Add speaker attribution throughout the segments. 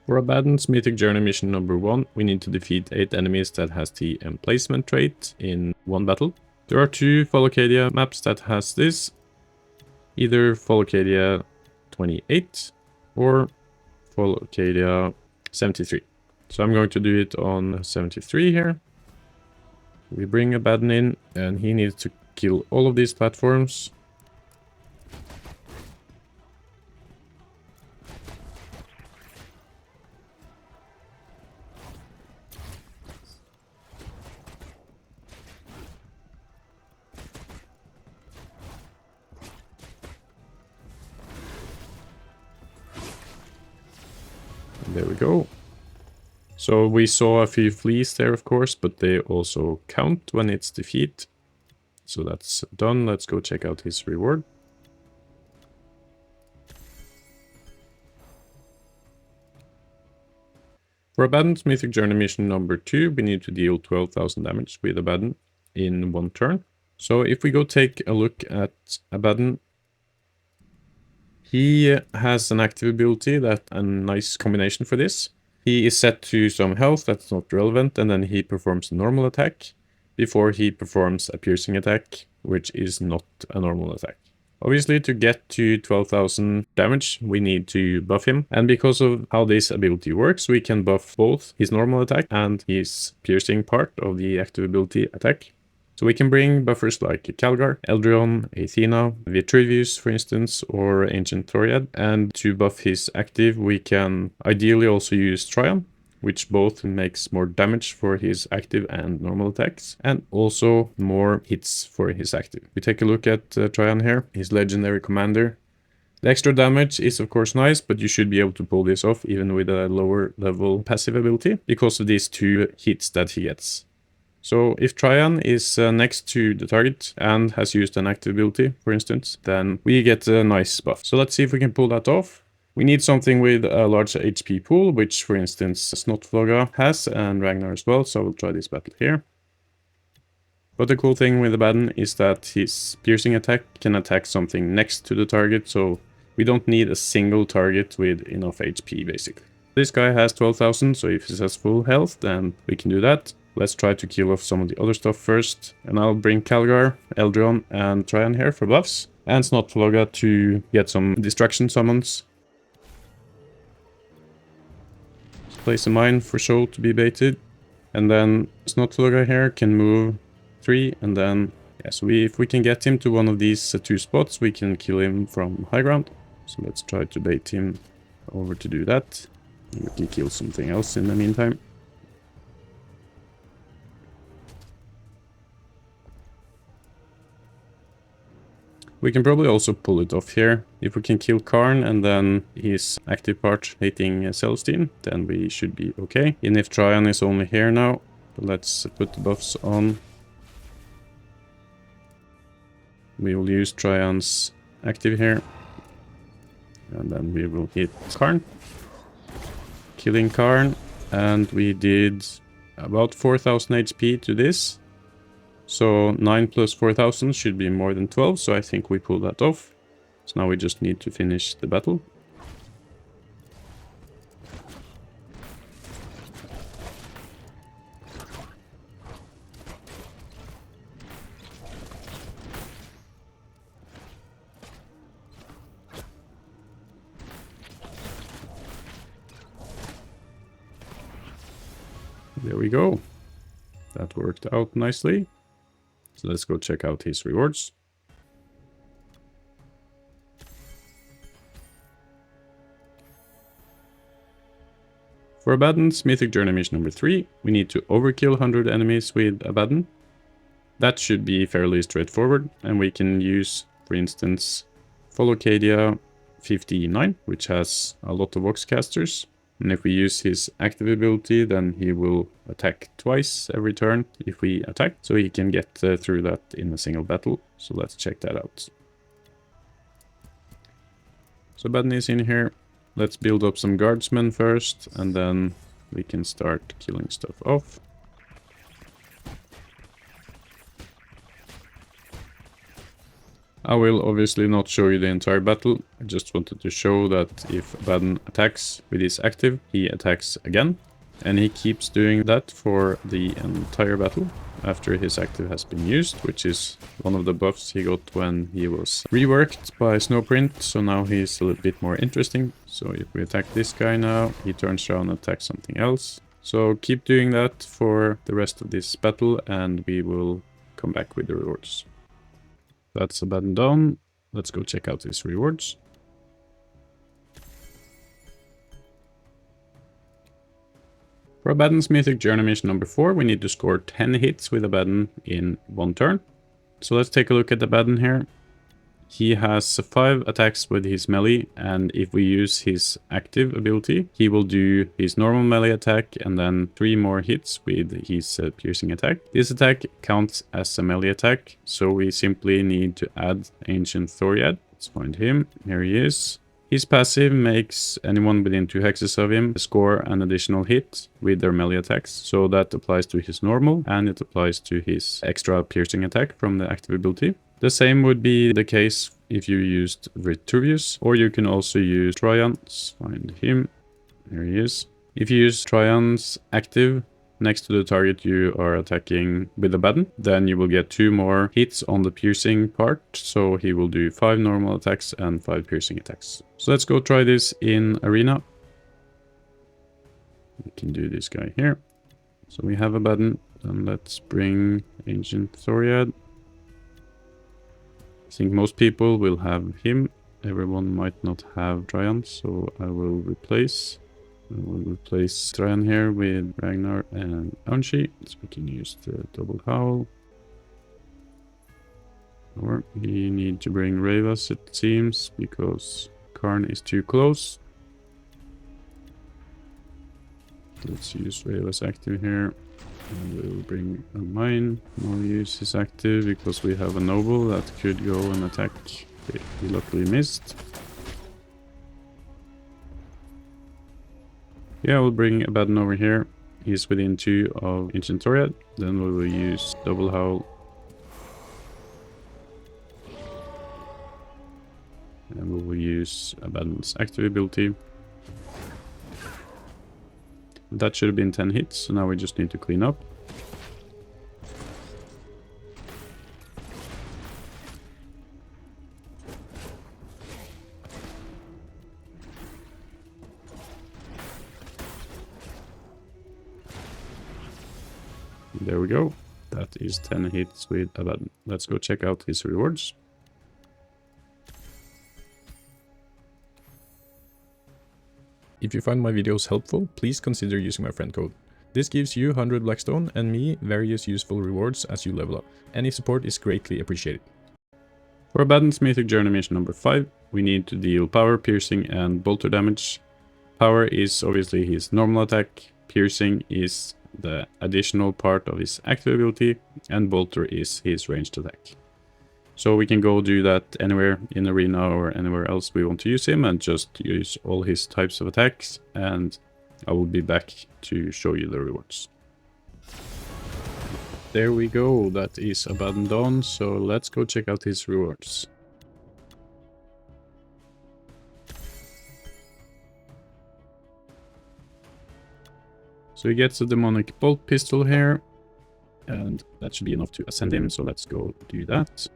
Speaker 1: For Abaddon's Mythic Journey mission number 1, we need to defeat 8 enemies that has the emplacement trait in one battle. There are 2 Follocadia maps that has this, either Follocadia 28 or Follocadia 73. So I'm going to do it on 73 here. We bring Abaddon in, and he needs to kill all of these platforms. And there we go. So we saw a few fleas there, of course, but they also count when it's defeat. So that's done. Let's go check out his reward. For Abaddon's Mythic Journey mission number 2, we need to deal 12,000 damage with Abaddon in one turn. So if we go take a look at Abaddon, he has an active ability that a nice combination for this. He is set to some health that's not relevant, and then he performs a normal attack before he performs a piercing attack, which is not a normal attack. Obviously, to get to 12,000 damage, we need to buff him. And because of how this ability works, we can buff both his normal attack and his piercing part of the active ability attack. So we can bring buffers like Calgar, Eldrion, Athena, Vitruvius, for instance, or Ancient Thoriad. And to buff his active, we can ideally also use Tryon, which both makes more damage for his active and normal attacks, and also more hits for his active. We take a look at Tryon here, his legendary commander. The extra damage is of course nice, but you should be able to pull this off even with a lower level passive ability because of these 2 hits that he gets. So if Tryon is next to the target and has used an active ability, for instance, then we get a nice buff. So let's see if we can pull that off. We need something with a large HP pool, which for instance Snotfloga has and Ragnar as well, so we'll try this battle here. But the cool thing with Abaddon is that his piercing attack can attack something next to the target, so we don't need a single target with enough HP basically. This guy has 12,000, so if he has full health, then we can do that. Let's try to kill off some of the other stuff first. And I'll bring Calgar, Eldrion, and Tryon here for buffs. And Snotfloga to get some distraction summons. Let's place a mine for show to be baited. And then Snotfloga here can move 3. And then, yeah, so if we can get him to one of these 2 spots, we can kill him from high ground. So let's try to bait him over to do that. We can kill something else in the meantime. We can probably also pull it off here. If we can kill Karn and then his active part hating Celestine, then we should be okay. And if Tryon is only here now, let's put the buffs on. We will use Tryon's active here. And then we will hit Karn. Killing Karn. And we did about 4,000 HP to this. So 9 plus 4,000 should be more than 12, so I think we pull that off. So now we just need to finish the battle. There we go. That worked out nicely. So let's go check out his rewards. For Abaddon's Mythic Journey mission number 3, we need to overkill 100 enemies with Abaddon. That should be fairly straightforward, and we can use, for instance, Follocadia 59, which has a lot of Voxcasters. And if we use his active ability, then he will attack twice every turn if we attack. So he can get through that in a single battle. So let's check that out. So Abaddon is in here. Let's build up some guardsmen first, and then we can start killing stuff off. I will obviously not show you the entire battle. I just wanted to show that if Abaddon attacks with his active, he attacks again. And he keeps doing that for the entire battle after his active has been used, which is one of the buffs he got when he was reworked by Snowprint. So now he's a little bit more interesting. So if we attack this guy now, he turns around and attacks something else. So keep doing that for the rest of this battle and we will come back with the rewards. That's Abaddon done. Let's go check out his rewards. For Abaddon's Mythic Journey mission number 4, we need to score 10 hits with Abaddon in 1 turn. So let's take a look at Abaddon here. He has 5 attacks with his melee, and if we use his active ability, he will do his normal melee attack and then 3 more hits with his piercing attack. This attack counts as a melee attack, so we simply need to add Ancient Thoriad. Let's find him. Here he is. His passive makes anyone within 2 hexes of him score an additional hit with their melee attacks. So that applies to his normal and it applies to his extra piercing attack from the active ability. The same would be the case if you used Vitruvius, or you can also use Trion's. Find him. There he is. If you use Trion's active next to the target you are attacking with Abaddon, then you will get 2 more hits on the piercing part, so he will do 5 normal attacks and 5 piercing attacks. So let's go try this in Arena. We can do this guy here. So we have Abaddon, then let's bring Ancient Thoriad. I think most people will have him. Everyone might not have Tryon, so I will replace Tryon here with Ragnar and Unshi. So we can use the double howl. Or we need to bring Ravas, it seems, because Karn is too close. Let's use Ravas active here. And we'll bring a mine. We'll use his active because we have a noble that could go and attack. Okay, he luckily missed. Yeah, we'll bring Abaddon over here. He's within 2 of Ancient Thoriad. Then we will use Double Howl. And we will use Abaddon's active ability. That should have been 10 hits, so now we just need to clean up. There we go. That is 10 hits with Abaddon. Let's go check out his rewards. If you find my videos helpful, please consider using my friend code. This gives you 100 Blackstone and me various useful rewards as you level up. Any support is greatly appreciated. For Abaddon's Mythic Journey mission number 5, we need to deal power, piercing and bolter damage. Power is obviously his normal attack, piercing is the additional part of his active ability, and bolter is his ranged attack. So we can go do that anywhere in Arena or anywhere else we want to use him and just use all his types of attacks, and I will be back to show you the rewards. There we go, that is Abaddon done, so let's go check out his rewards. So he gets a demonic bolt pistol here, and that should be enough to ascend him, so let's go do that.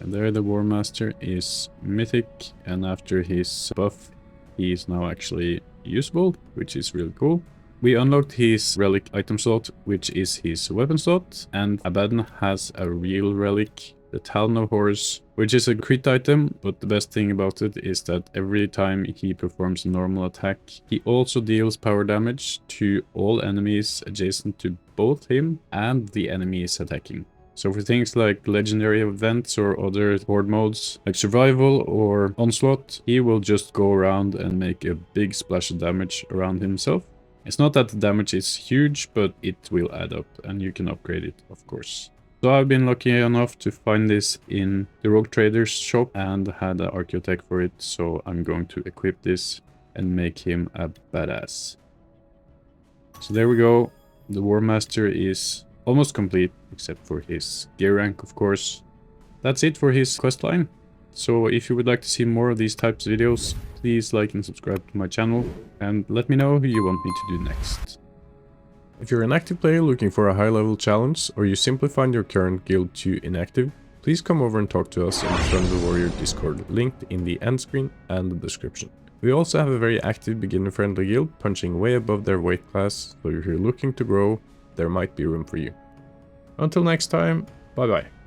Speaker 1: And there the War Master is Mythic, and after his buff he is now actually usable, which is really cool. We unlocked his relic item slot, which is his weapon slot, and Abaddon has a real relic, the Talon of Horus, which is a crit item, but the best thing about it is that every time he performs a normal attack, he also deals power damage to all enemies adjacent to both him and the enemy is attacking. So for things like legendary events or other horde modes like survival or onslaught, he will just go around and make a big splash of damage around himself. It's not that the damage is huge, but it will add up and you can upgrade it, of course. So I've been lucky enough to find this in the Rogue Trader's shop and had an Archaeotech for it, so I'm going to equip this and make him a badass. So there we go. The War Master is almost complete, except for his gear rank, of course. That's it for his questline. So if you would like to see more of these types of videos, please like and subscribe to my channel, and let me know who you want me to do next. If you're an active player looking for a high-level challenge, or you simply find your current guild too inactive, please come over and talk to us in the Front of the Warrior Discord, linked in the end screen and the description. We also have a very active beginner-friendly guild, punching way above their weight class, so if you're looking to grow, there might be room for you. Until next time, bye bye.